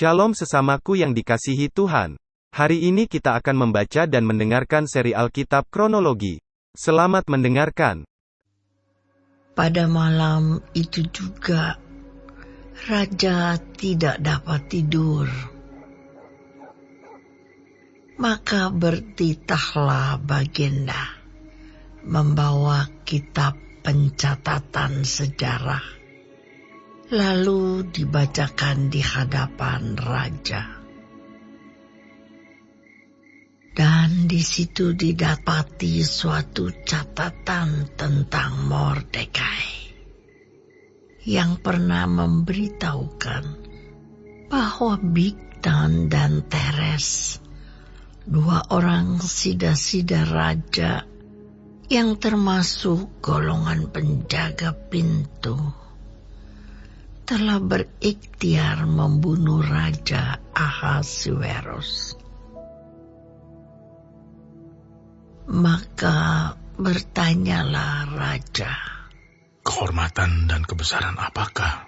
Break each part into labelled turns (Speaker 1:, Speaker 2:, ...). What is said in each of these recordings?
Speaker 1: Shalom sesamaku yang dikasihi Tuhan. Hari ini kita akan membaca dan mendengarkan seri Alkitab Kronologi. Selamat mendengarkan.
Speaker 2: Pada malam itu juga, raja tidak dapat tidur. Maka bertitahlah Bagenda membawa kitab pencatatan sejarah, lalu dibacakan di hadapan raja. Dan di situ didapati suatu catatan tentang Mordekai yang pernah memberitahukan bahwa Bigtan dan Teres, dua orang sida-sida raja yang termasuk golongan penjaga pintu, telah berikhtiar membunuh Raja Ahasuerus. Maka bertanyalah raja,
Speaker 3: kehormatan dan kebesaran apakah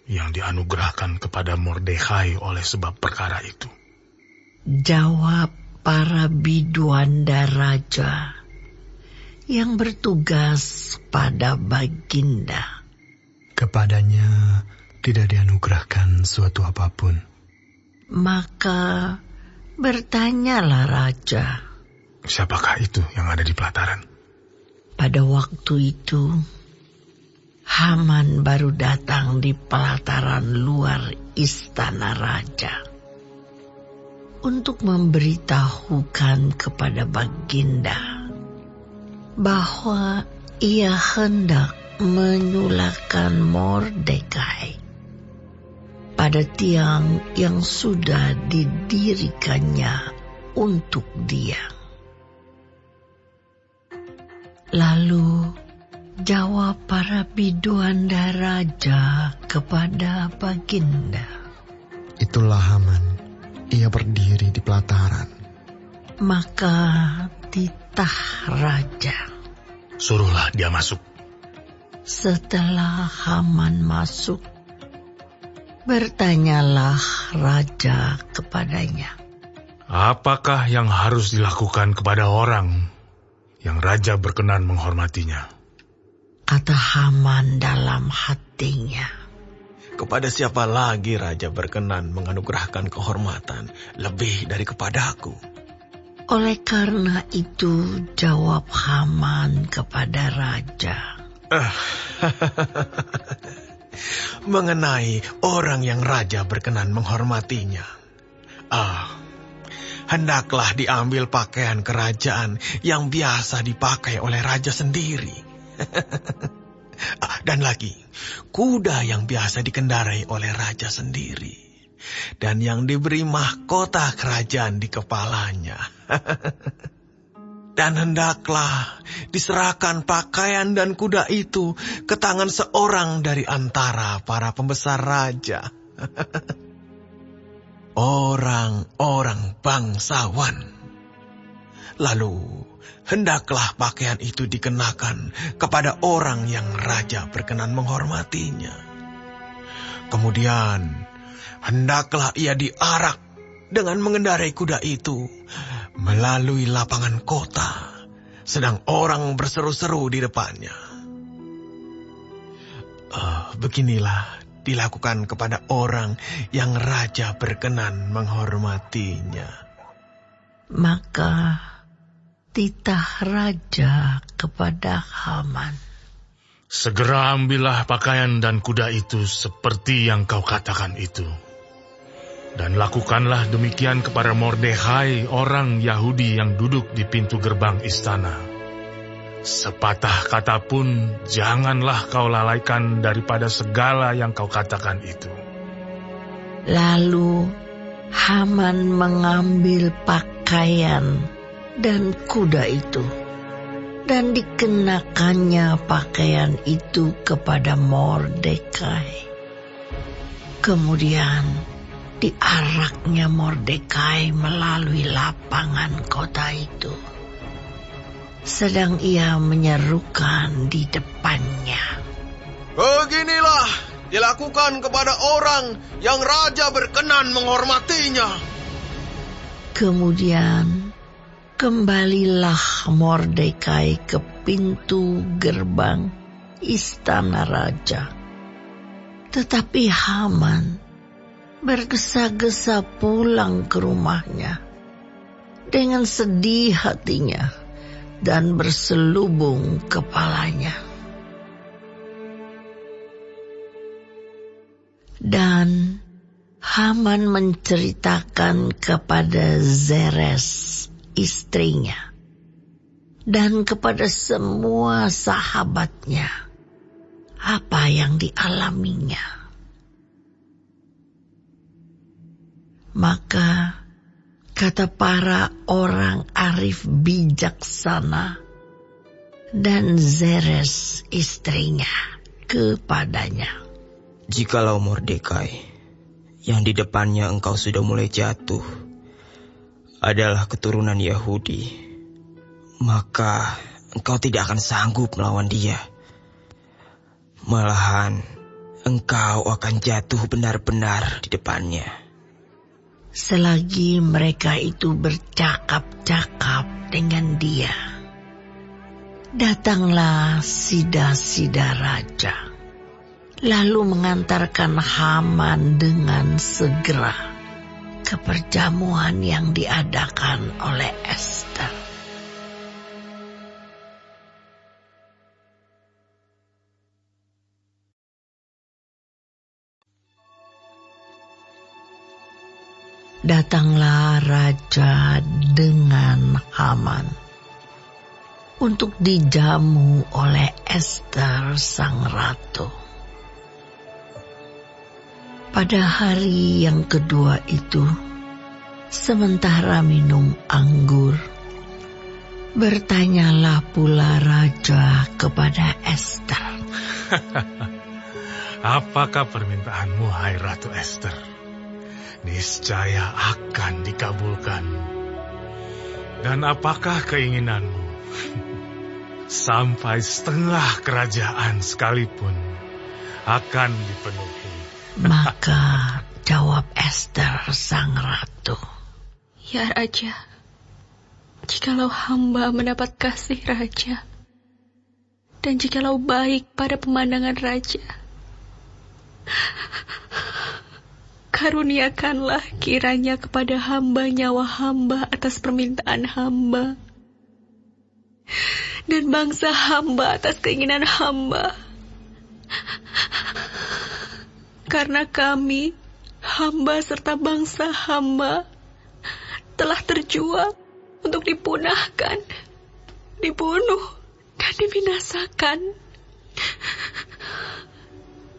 Speaker 3: yang dianugerahkan kepada Mordekai oleh sebab perkara itu?
Speaker 2: Jawab para biduanda raja yang bertugas pada Baginda.
Speaker 4: Kepadanya tidak dianugerahkan suatu apapun.
Speaker 2: Maka bertanyalah raja,
Speaker 3: siapakah itu yang ada di pelataran?
Speaker 2: pada waktu itu Haman baru datang di pelataran luar istana raja untuk memberitahukan kepada Baginda bahwa ia hendak menyulahkan Mordekai pada tiang yang sudah didirikannya untuk dia. Lalu jawab para biduanda raja kepada Baginda.
Speaker 4: Itulah Haman, ia berdiri di pelataran.
Speaker 2: Maka titah raja.
Speaker 3: Suruhlah dia masuk.
Speaker 2: Setelah Haman masuk, bertanyalah raja kepadanya,
Speaker 3: Apakah yang harus dilakukan kepada orang yang raja berkenan menghormatinya?
Speaker 2: kata Haman dalam hatinya.
Speaker 5: Kepada siapa lagi raja berkenan menganugerahkan kehormatan lebih dari kepadaku?
Speaker 2: Oleh karena itu jawab Haman kepada raja,
Speaker 5: Mengenai orang yang raja berkenan menghormatinya, hendaklah diambil pakaian kerajaan yang biasa dipakai oleh raja sendiri. Dan lagi, kuda yang biasa dikendarai oleh raja sendiri. Dan yang diberi mahkota kerajaan di kepalanya. Dan hendaklah diserahkan pakaian dan kuda itu ke tangan seorang dari antara para pembesar raja. Orang-orang bangsawan. Lalu hendaklah pakaian itu dikenakan kepada orang yang raja berkenan menghormatinya. Kemudian hendaklah ia diarak dengan mengendarai kuda itu melalui lapangan kota, sedang orang berseru-seru di depannya. Beginilah dilakukan kepada orang yang raja berkenan menghormatinya.
Speaker 2: Maka titah raja kepada Haman,
Speaker 3: Segera ambillah pakaian dan kuda itu seperti yang kau katakan itu. Dan lakukanlah demikian kepada Mordekai, orang Yahudi yang duduk di pintu gerbang istana. Sepatah kata pun janganlah kau lalaikan daripada segala yang kau katakan itu.
Speaker 2: Lalu Haman mengambil pakaian dan kuda itu, dan dikenakannya pakaian itu kepada Mordekai. Kemudian diaraknya Mordekai melalui lapangan kota itu, sedang ia menyerukan di depannya,
Speaker 5: Beginilah dilakukan kepada orang yang raja berkenan menghormatinya.
Speaker 2: Kemudian kembalilah Mordekai ke pintu gerbang istana raja. Tetapi Haman bergesa-gesa pulang ke rumahnya dengan sedih hatinya dan berselubung kepalanya. Dan Haman menceritakan kepada Zeres, istrinya, dan kepada semua sahabatnya apa yang dialaminya. Maka kata para orang arif bijaksana dan Zeres istrinya kepadanya,
Speaker 6: "Jikalau Mordekai, yang di depannya engkau sudah mulai jatuh, adalah keturunan Yahudi, maka engkau tidak akan sanggup melawan dia. Malahan, engkau akan jatuh benar-benar di depannya."
Speaker 2: Selagi mereka itu bercakap-cakap dengan dia, datanglah sida-sida raja, lalu mengantarkan Haman dengan segera ke perjamuan yang diadakan oleh Ester. Datanglah raja dengan Haman untuk dijamu oleh Ester sang ratu. Pada hari yang kedua itu, sementara minum anggur, bertanyalah pula raja kepada Ester.
Speaker 3: Apakah permintaanmu, hai Ratu Ester? Niscaya akan dikabulkan. Dan apakah keinginanmu? Sampai setengah kerajaan sekalipun akan dipenuhi.
Speaker 2: Maka jawab Ester sang ratu,
Speaker 7: "Ya Raja, jikalau hamba mendapat kasih Raja, dan jikalau baik pada pemandangan Raja, karuniakanlah kiranya kepada hamba nyawa hamba atas permintaan hamba, dan bangsa hamba atas keinginan hamba. Karena kami, hamba serta bangsa hamba, telah terjual untuk dipunahkan, dibunuh, dan dibinasakan.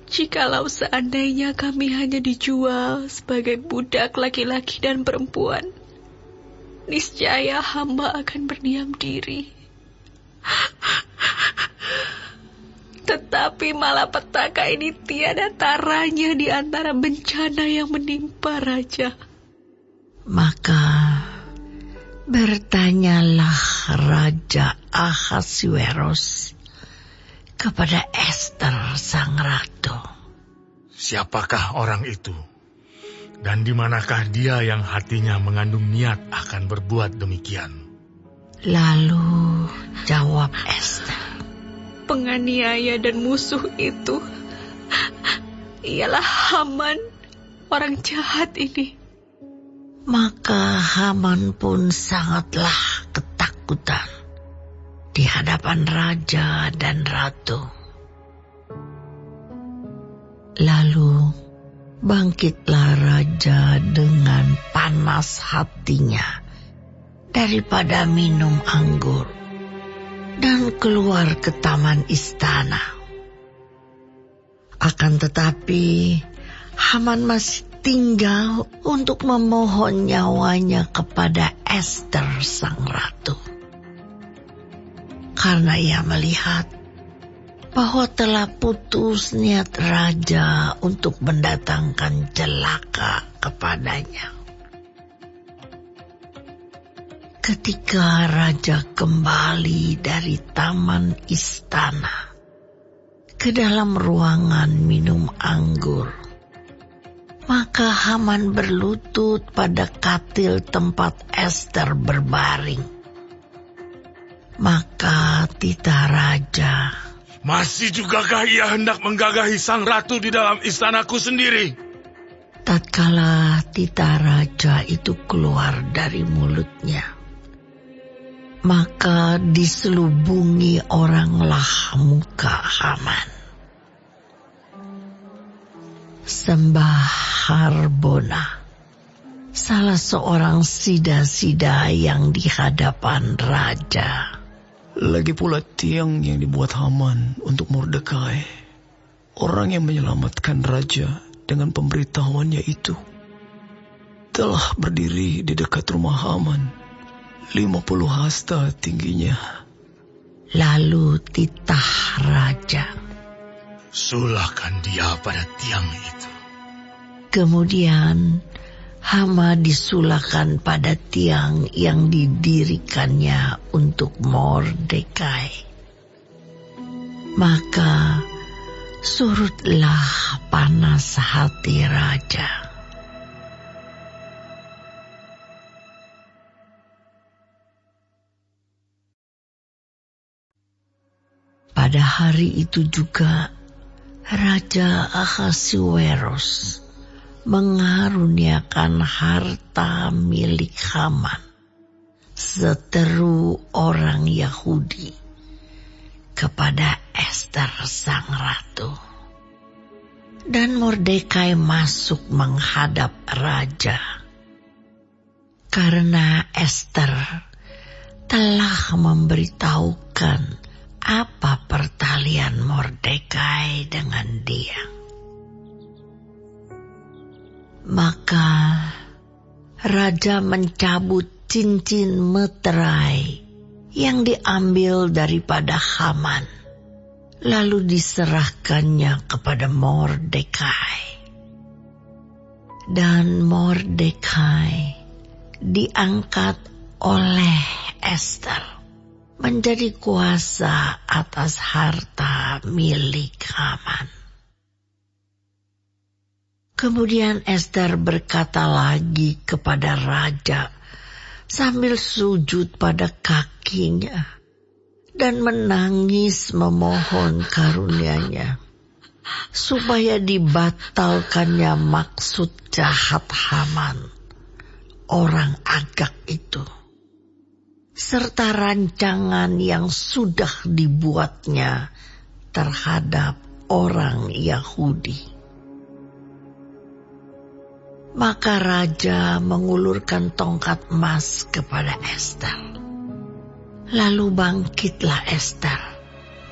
Speaker 7: Jikalau seandainya kami hanya dijual sebagai budak laki-laki dan perempuan, niscaya hamba akan berdiam diri. Tetapi malapetaka ini tiada taranya di antara bencana yang menimpa Raja."
Speaker 2: Maka bertanyalah Raja Ahasuerus kepada Ester sang ratu,
Speaker 3: Siapakah orang itu? Dan di manakah dia yang hatinya mengandung niat akan berbuat demikian?
Speaker 2: Lalu jawab Ester,
Speaker 7: "Penganiaya dan musuh itu ialah Haman, orang jahat ini."
Speaker 2: Maka Haman pun sangatlah ketakutan di hadapan raja dan ratu. Lalu bangkitlah raja dengan panas hatinya daripada minum anggur, dan keluar ke taman istana. Akan tetapi Haman masih tinggal untuk memohon nyawanya kepada Ester sang ratu, karena ia melihat bahwa telah putus niat raja untuk mendatangkan celaka kepadanya. Ketika raja kembali dari taman istana, ke dalam ruangan minum anggur. Maka Haman berlutut pada katil tempat Ester berbaring. Maka titah raja,
Speaker 3: Masih jugakah ia hendak menggagahi sang ratu di dalam istanaku sendiri?
Speaker 2: tatkala titah raja itu keluar dari mulutnya, maka diselubungi oranglah muka Haman. Sembah Harbona, salah seorang sida-sida yang di hadapan raja.
Speaker 8: Lagi pula tiang yang dibuat Haman untuk Mordekai, orang yang menyelamatkan raja dengan pemberitahuannya itu, telah berdiri di dekat rumah Haman, 50 hasta tingginya.
Speaker 2: Lalu titah raja.
Speaker 3: Sulahkan dia pada tiang itu.
Speaker 2: Kemudian Hama disulahkan pada tiang yang didirikannya untuk Mordekai. Maka surutlah panas hati raja. Pada hari itu juga Raja Ahasuerus mengaruniakan harta milik Haman, seteru orang Yahudi, kepada Ester sang ratu. Dan Mordekai masuk menghadap raja, karena Ester telah memberitahukan apa pertalian Mordekai dengan dia. Maka raja mencabut cincin meterai yang diambil daripada Haman, lalu diserahkannya kepada Mordekai. Dan Mordekai diangkat oleh Ester menjadi kuasa atas harta milik Haman. Kemudian Ester berkata lagi kepada raja sambil sujud pada kakinya dan menangis memohon karunia-Nya, supaya dibatalkannya maksud jahat Haman, orang Agag itu, serta rancangan yang sudah dibuatnya terhadap orang Yahudi. Maka raja mengulurkan tongkat emas kepada Ester. Lalu bangkitlah Ester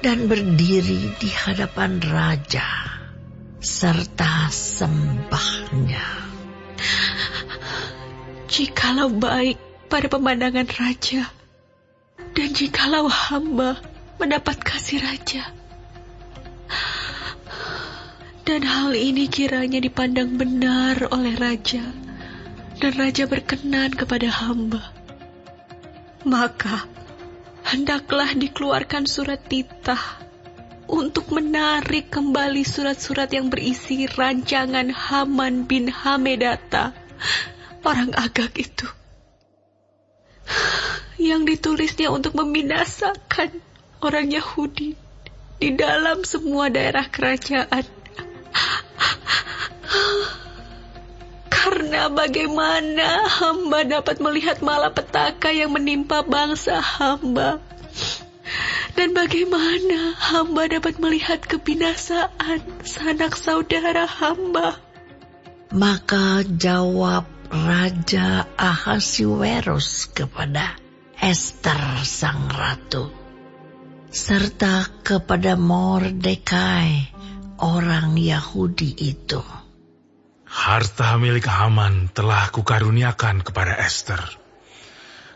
Speaker 2: dan berdiri di hadapan raja serta sembahnya.
Speaker 7: Jikalau baik pada pemandangan raja, dan jikalau hamba mendapat kasih raja, dan hal ini kiranya dipandang benar oleh raja, dan raja berkenan kepada hamba, maka hendaklah dikeluarkan surat titah untuk menarik kembali surat-surat yang berisi rancangan Haman bin Hamedata, orang Agag itu, yang ditulisnya untuk membinasakan orang Yahudi di dalam semua daerah kerajaan. Karena bagaimana hamba dapat melihat malapetaka yang menimpa bangsa hamba, dan bagaimana hamba dapat melihat kebinasaan sanak saudara hamba.
Speaker 2: Maka jawab Raja Ahasuerus kepada Ester sang ratu, serta kepada Mordekai orang Yahudi itu,
Speaker 3: Harta milik Haman telah kukaruniakan kepada Ester,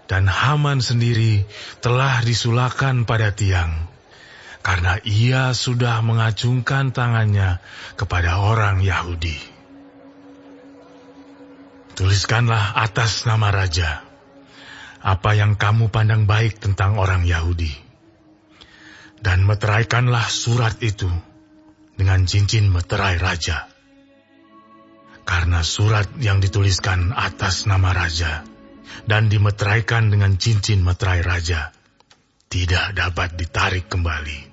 Speaker 3: dan Haman sendiri telah disulahkan pada tiang, karena ia sudah mengacungkan tangannya kepada orang Yahudi. Tuliskanlah atas nama raja apa yang kamu pandang baik tentang orang Yahudi, dan meteraikanlah surat itu dengan cincin meterai raja. Karena surat yang dituliskan atas nama raja dan dimeteraikan dengan cincin meterai raja tidak dapat ditarik kembali.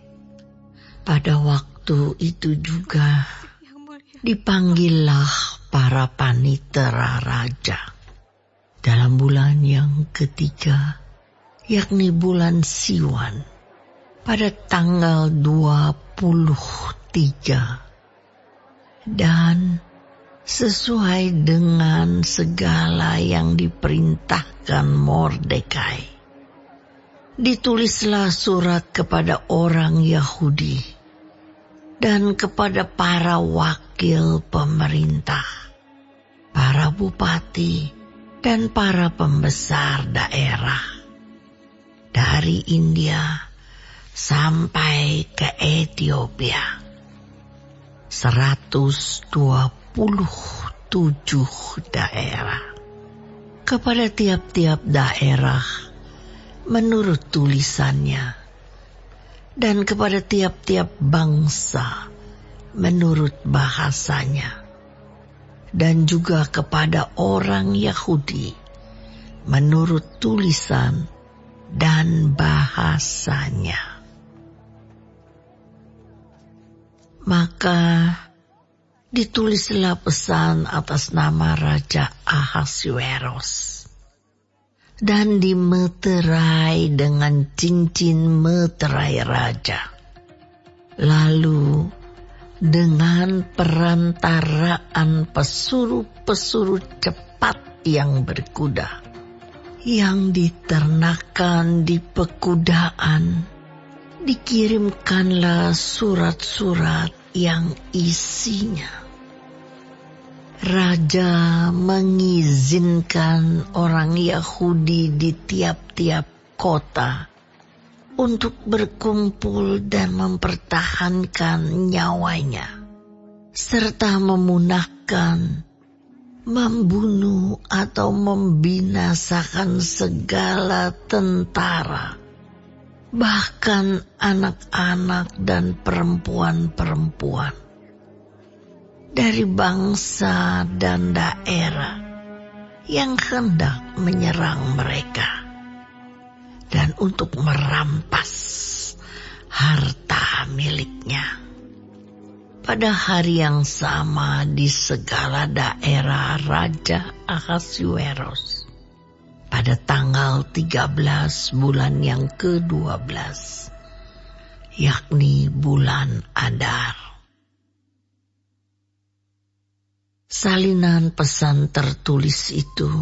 Speaker 2: Pada waktu itu juga dipanggillah para panitera raja dalam bulan yang ketiga, yakni bulan Siwan, pada tanggal 23. Dan sesuai dengan segala yang diperintahkan Mordekai, ditulislah surat kepada orang Yahudi dan kepada para wakil pemerintah, para bupati, dan para pembesar daerah dari India sampai ke Ethiopia. 127 daerah. Kepada tiap-tiap daerah menurut tulisannya, dan kepada tiap-tiap bangsa menurut bahasanya, dan juga kepada orang Yahudi menurut tulisan dan bahasanya. Maka ditulislah pesan atas nama Raja Ahasuerus dan dimeterai dengan cincin meterai raja. Lalu dengan perantaraan pesuruh-pesuruh cepat yang berkuda, yang diternakan di pekudaan, dikirimkanlah surat-surat yang isinya raja mengizinkan orang Yahudi di tiap-tiap kota untuk berkumpul dan mempertahankan nyawanya, serta memunahkan, membunuh atau membinasakan segala tentara, bahkan anak-anak dan perempuan-perempuan dari bangsa dan daerah yang hendak menyerang mereka, dan untuk merampas harta miliknya. Pada hari yang sama di segala daerah Raja Ahasuerus, pada tanggal 13 bulan yang ke-12, yakni bulan Adar. Salinan pesan tertulis itu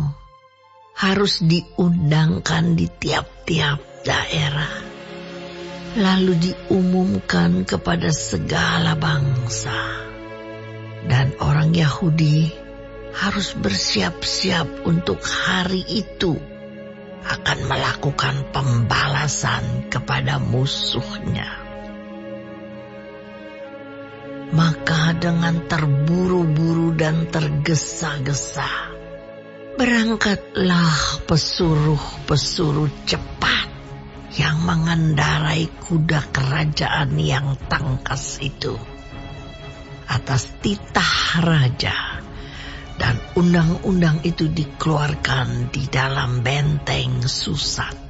Speaker 2: harus diundangkan di tiap-tiap daerah, lalu diumumkan kepada segala bangsa. Dan orang Yahudi harus bersiap-siap untuk hari itu akan melakukan pembalasan kepada musuhnya. Maka dengan terburu-buru dan tergesa-gesa, berangkatlah pesuruh-pesuruh cepat yang mengendarai kuda kerajaan yang tangkas itu atas titah raja, dan undang-undang itu dikeluarkan di dalam benteng Susan.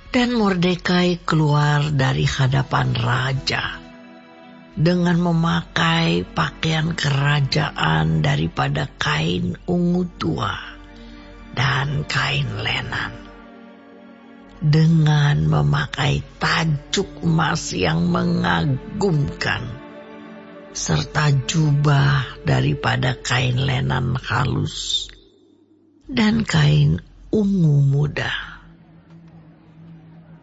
Speaker 2: Dan Mordekai keluar dari hadapan raja dengan memakai pakaian kerajaan daripada kain ungu tua dan kain lenan, dengan memakai tajuk emas yang mengagumkan, serta jubah daripada kain lenan halus dan kain ungu muda.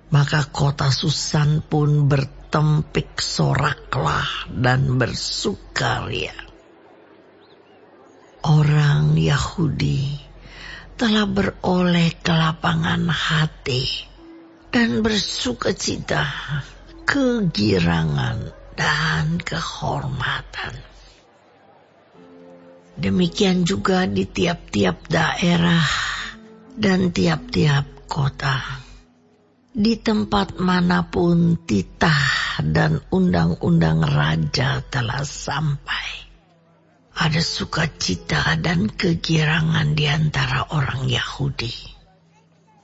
Speaker 2: Maka kota Susan pun bertempik soraklah dan bersukaria. Orang Yahudi telah beroleh kelapangan hati dan bersukacita, kegirangan, dan kehormatan. Demikian juga di tiap-tiap daerah dan tiap-tiap kota. Di tempat manapun titah dan undang-undang raja telah sampai, ada sukacita dan kegirangan di antara orang Yahudi.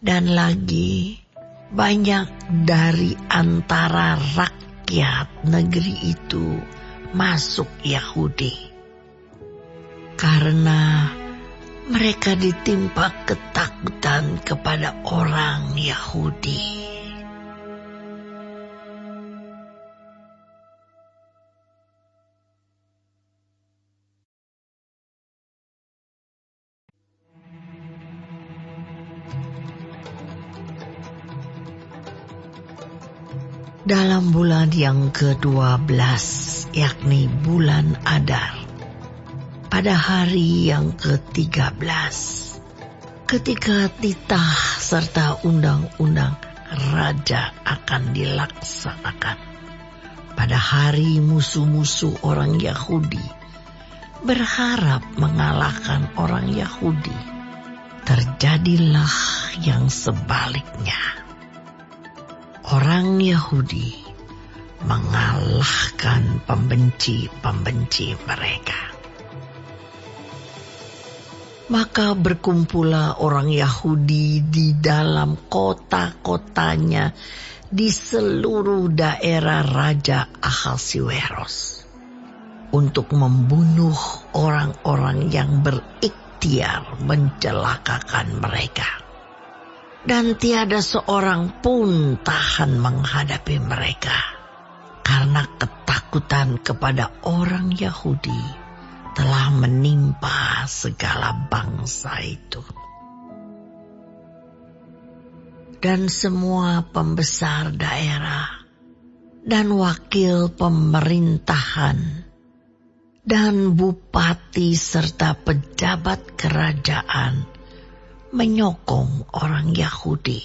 Speaker 2: Dan lagi, banyak dari antara rakyat negeri itu masuk Yahudi. Karena mereka ditimpa ketakutan kepada orang Yahudi. Dalam bulan yang ke-12, yakni bulan Adar, pada hari yang ke-13, ketika titah serta undang-undang raja akan dilaksanakan, pada hari musuh-musuh orang Yahudi berharap mengalahkan orang Yahudi, terjadilah yang sebaliknya. Orang Yahudi mengalahkan pembenci-pembenci mereka. Maka berkumpullah orang Yahudi di dalam kota-kotanya di seluruh daerah Raja Ahasiweros untuk membunuh orang-orang yang berikhtiar mencelakakan mereka. Dan tiada seorang pun tahan menghadapi mereka, karena ketakutan kepada orang Yahudi telah menimpa segala bangsa itu. Dan semua pembesar daerah dan wakil pemerintahan dan bupati serta pejabat kerajaan menyokong orang Yahudi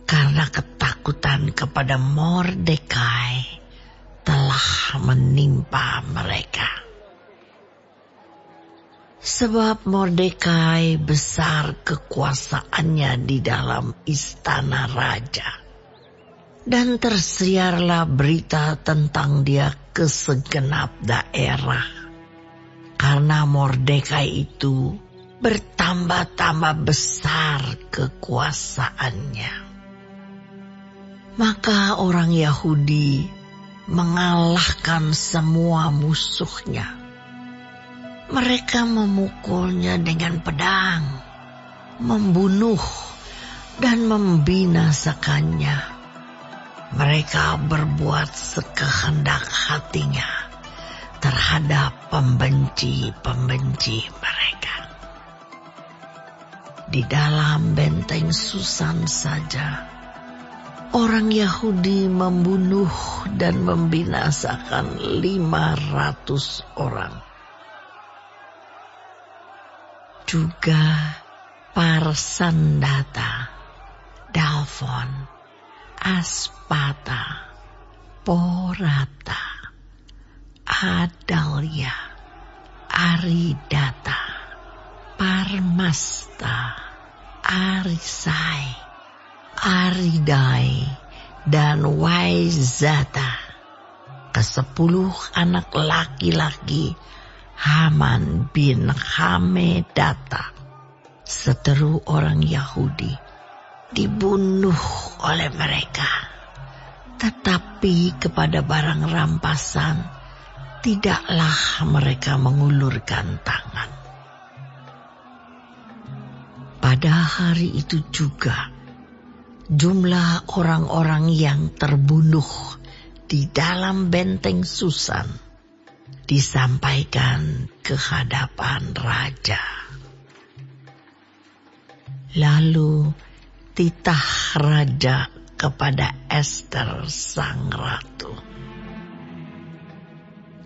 Speaker 2: karena ketakutan kepada Mordekai telah menimpa mereka. Sebab Mordekai besar kekuasaannya di dalam istana raja, dan tersiarlah berita tentang dia ke segenap daerah, karena Mordekai itu bertambah-tambah besar kekuasaannya. Maka orang Yahudi mengalahkan semua musuhnya. Mereka memukulnya dengan pedang, membunuh dan membinasakannya. Mereka berbuat sekehendak hatinya terhadap pembenci-pembenci mereka. Di dalam benteng Susan saja, orang Yahudi membunuh dan membinasakan 500 orang. Juga Parsandata, Dalfon, Aspata, Porata, Adalia, Aridata, Parmasta, Arisai, Aridai, dan Waizata, ke-10 anak laki-laki Haman bin Hamedata, seteru orang Yahudi, dibunuh oleh mereka. Tetapi kepada barang rampasan tidaklah mereka mengulurkan tangan. Pada hari itu juga, jumlah orang-orang yang terbunuh di dalam benteng Susan disampaikan ke hadapan raja. Lalu titah raja kepada Ester sang ratu.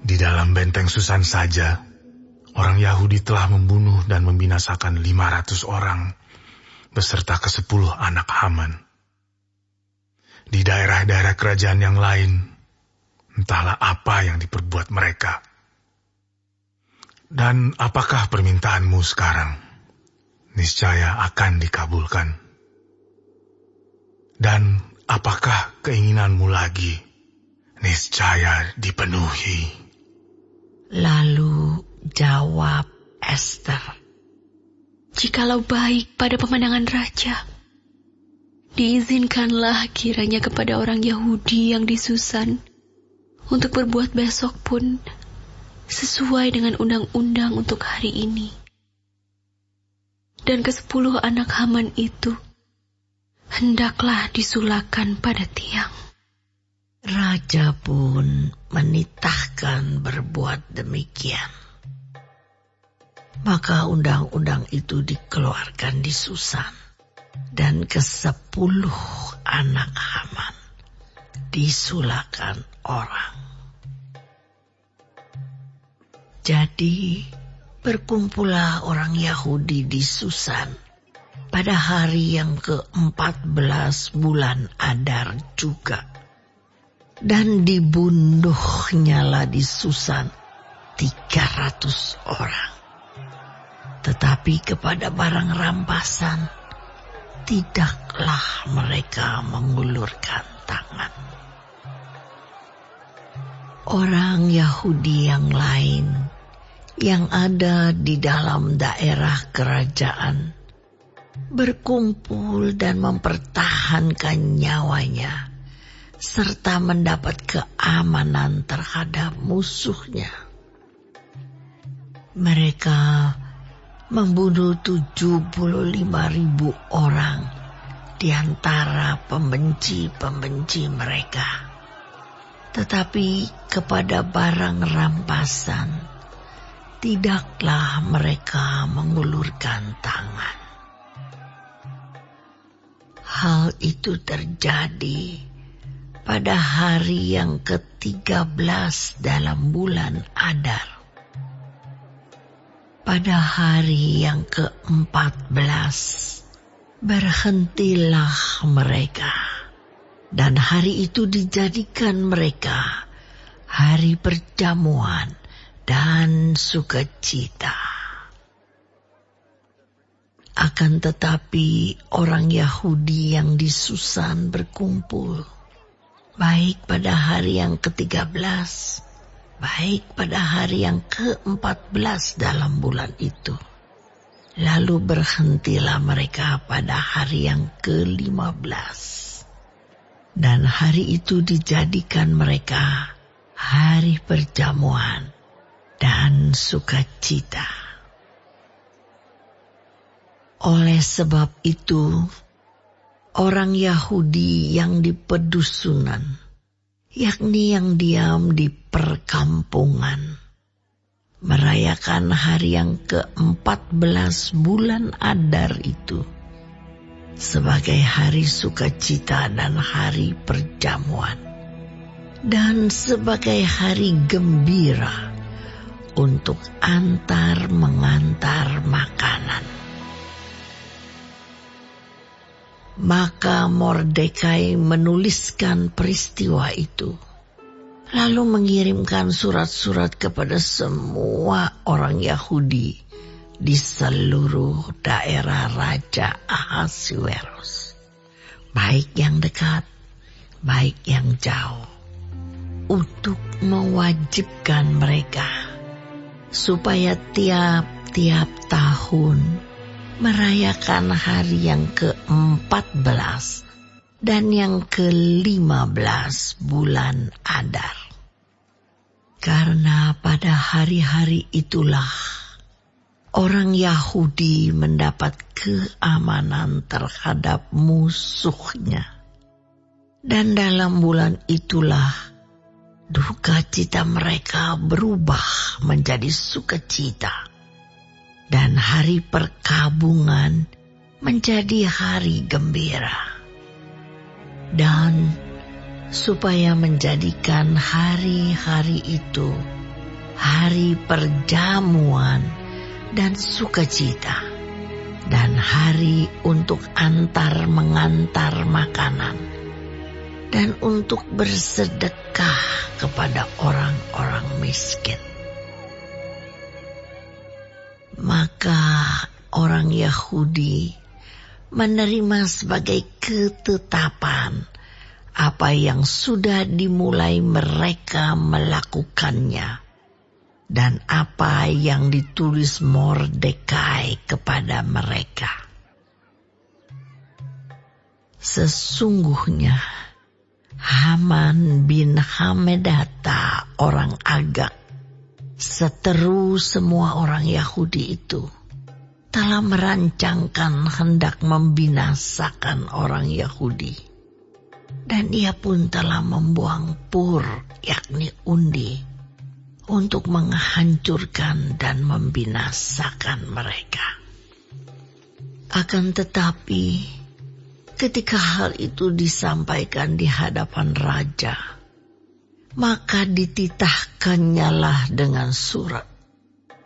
Speaker 3: Di dalam benteng Susan saja, orang Yahudi telah membunuh dan membinasakan 500 orang, beserta ke-10 anak Haman. Di daerah-daerah kerajaan yang lain, entahlah apa yang diperbuat mereka. Dan apakah permintaanmu sekarang? Niscaya akan dikabulkan. Dan apakah keinginanmu lagi? Niscaya dipenuhi.
Speaker 2: Lalu jawab Ester,
Speaker 7: Jikalau baik pada pemandangan raja, diizinkanlah kiranya kepada orang Yahudi yang di Susan untuk berbuat besok pun sesuai dengan undang-undang untuk hari ini. Dan ke-10 anak Haman itu hendaklah disulahkan pada tiang.
Speaker 2: raja pun menitahkan berbuat demikian. Maka undang-undang itu dikeluarkan di Susan, dan ke-10 anak Haman disulahkan orang. Jadi berkumpullah orang Yahudi di Susan pada hari yang ke-14 bulan Adar juga. Dan dibunuhnyalah di Susan 300 orang. Tetapi kepada barang rampasan tidaklah mereka mengulurkan tangan. Orang Yahudi yang lain yang ada di dalam daerah kerajaan berkumpul dan mempertahankan nyawanya serta mendapat keamanan terhadap musuhnya. Mereka membunuh 75.000 orang di antara pembenci-pembenci mereka. Tetapi kepada barang rampasan tidaklah mereka mengulurkan tangan. Hal itu terjadi pada hari yang ke-13 dalam bulan Adar. Pada hari yang ke-14 berhentilah mereka, dan hari itu dijadikan mereka hari perjamuan dan sukacita. Akan tetapi orang Yahudi yang di Susan berkumpul, baik pada hari yang ke-13, baik pada hari yang ke-14 dalam bulan itu. Lalu berhentilah mereka pada hari yang ke-15. Dan hari itu dijadikan mereka hari perjamuan dan sukacita. Oleh sebab itu, orang Yahudi yang di pedusunan, yakni yang diam di perkampungan, merayakan hari yang ke-14 bulan Adar itu sebagai hari sukacita dan hari perjamuan, dan sebagai hari gembira untuk antar mengantar makanan. Maka Mordekai menuliskan peristiwa itu, lalu mengirimkan surat-surat kepada semua orang Yahudi di seluruh daerah Raja Ahasuerus, baik yang dekat, baik yang jauh, untuk mewajibkan mereka supaya tiap-tiap tahun merayakan hari yang ke-14 dan yang ke-15 bulan Adar. Karena pada hari-hari itulah orang Yahudi mendapat keamanan terhadap musuhnya. Dan dalam bulan itulah duka cita mereka berubah menjadi sukacita. Dan hari perkabungan menjadi hari gembira. Dan supaya menjadikan hari-hari itu hari perjamuan dan sukacita, dan hari untuk antar mengantar makanan, dan untuk bersedekah kepada orang-orang miskin. Maka orang Yahudi menerima sebagai ketetapan apa yang sudah dimulai mereka melakukannya dan apa yang ditulis Mordekai kepada mereka. Sesungguhnya Haman bin Hamedata orang Agag, seteru semua orang Yahudi itu, telah merancangkan hendak membinasakan orang Yahudi. Dan ia pun telah membuang pur, yakni undi, untuk menghancurkan dan membinasakan mereka. Akan tetapi, ketika hal itu disampaikan di hadapan raja, maka dititahkannyalah dengan surat,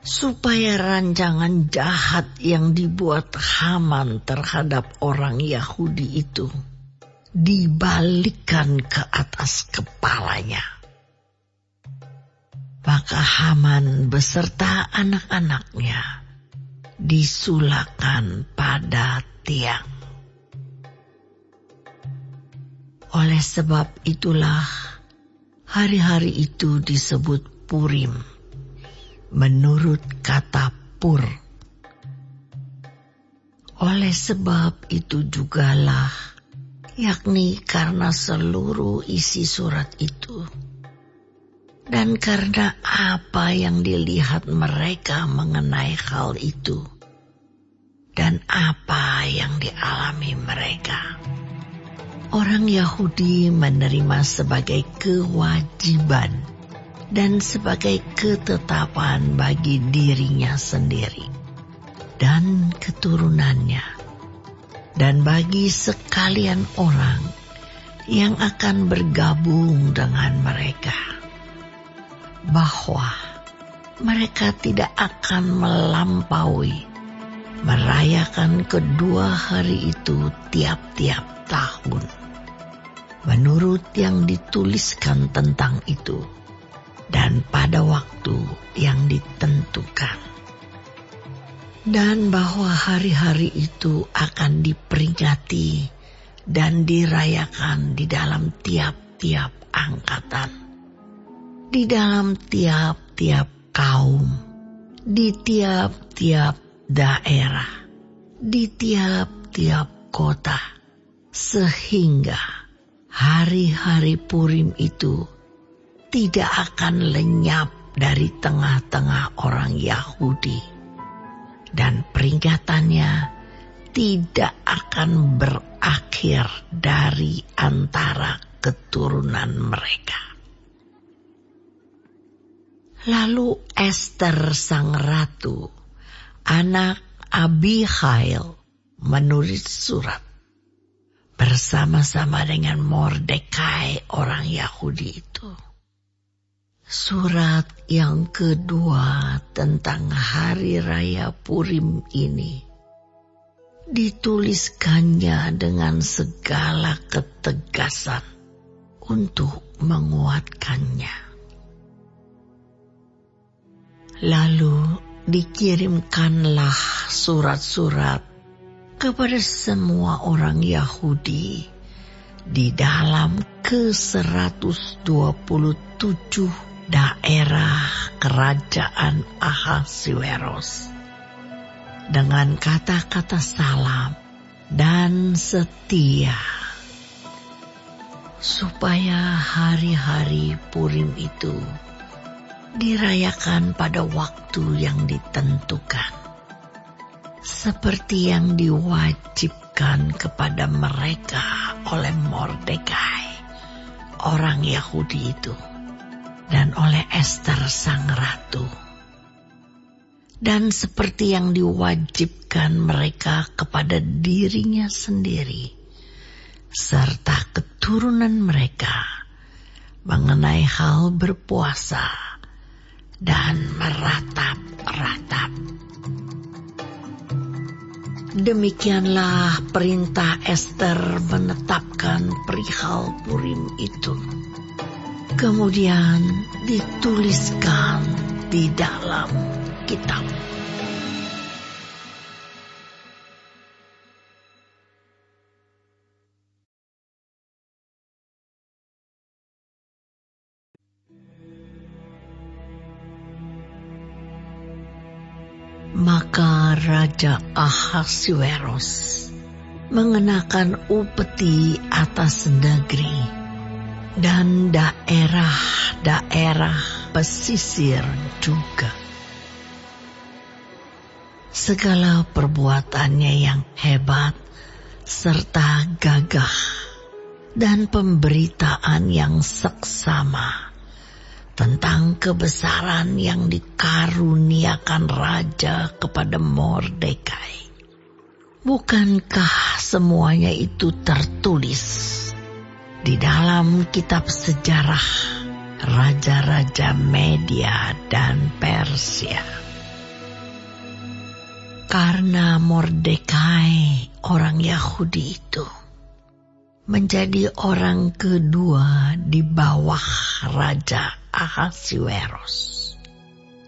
Speaker 2: supaya rancangan jahat yang dibuat Haman terhadap orang Yahudi itu dibalikkan ke atas kepalanya. Maka Haman beserta anak-anaknya disulakan pada tiang. Oleh sebab itulah hari-hari itu disebut Purim, menurut kata pur. Oleh sebab itu jugalah, yakni karena seluruh isi surat itu, dan karena apa yang dilihat mereka mengenai hal itu, dan apa yang dialami mereka, orang Yahudi menerima sebagai kewajiban dan sebagai ketetapan bagi dirinya sendiri dan keturunannya, dan bagi sekalian orang yang akan bergabung dengan mereka, bahwa mereka tidak akan melampaui merayakan kedua hari itu tiap-tiap tahun, menurut yang dituliskan tentang itu, dan pada waktu yang ditentukan. Dan bahwa hari-hari itu akan diperingati dan dirayakan di dalam tiap-tiap angkatan, di dalam tiap-tiap kaum, di tiap-tiap daerah, di tiap-tiap kota, sehingga hari-hari Purim itu tidak akan lenyap dari tengah-tengah orang Yahudi, dan peringatannya tidak akan berakhir dari antara keturunan mereka. Lalu Ester sang ratu, anak Abihail, menulis surat bersama-sama dengan Mordekai orang Yahudi itu. Surat yang kedua tentang hari raya Purim ini dituliskannya dengan segala ketegasan untuk menguatkannya. Lalu dikirimkanlah surat-surat kepada semua orang Yahudi di dalam ke-127 daerah kerajaan Ahasuerus, dengan kata-kata salam dan setia, supaya hari-hari Purim itu dirayakan pada waktu yang ditentukan, seperti yang diwajibkan kepada mereka oleh Mordekai orang Yahudi itu, dan oleh Ester sang ratu, dan seperti yang diwajibkan mereka kepada dirinya sendiri serta keturunan mereka mengenai hal berpuasa dan meratap-ratap. Demikianlah perintah Ester menetapkan perihal Purim itu. Kemudian dituliskan di dalam kitab. Maka Raja Ahasuerus mengenakan upeti atas negeri dan daerah-daerah pesisir juga. Segala perbuatannya yang hebat serta gagah dan pemberitaan yang seksama tentang kebesaran yang dikaruniakan raja kepada Mordekai. Bukankah semuanya itu tertulis di dalam kitab sejarah raja-raja Media dan Persia? Karena Mordekai, orang Yahudi itu, menjadi orang kedua di bawah Raja Ahasuerus,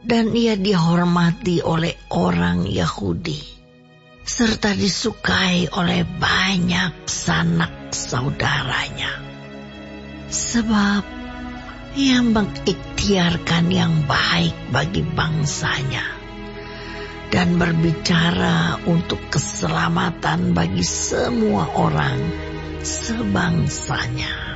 Speaker 2: dan ia dihormati oleh orang Yahudi, serta disukai oleh banyak sanak saudaranya, sebab ia mengikhtiarkan yang baik bagi bangsanya dan berbicara untuk keselamatan bagi semua orang sebangsanya.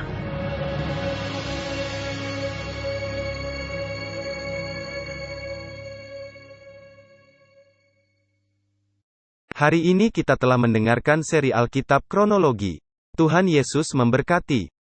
Speaker 1: Hari ini kita telah mendengarkan seri Alkitab Kronologi. Tuhan Yesus memberkati.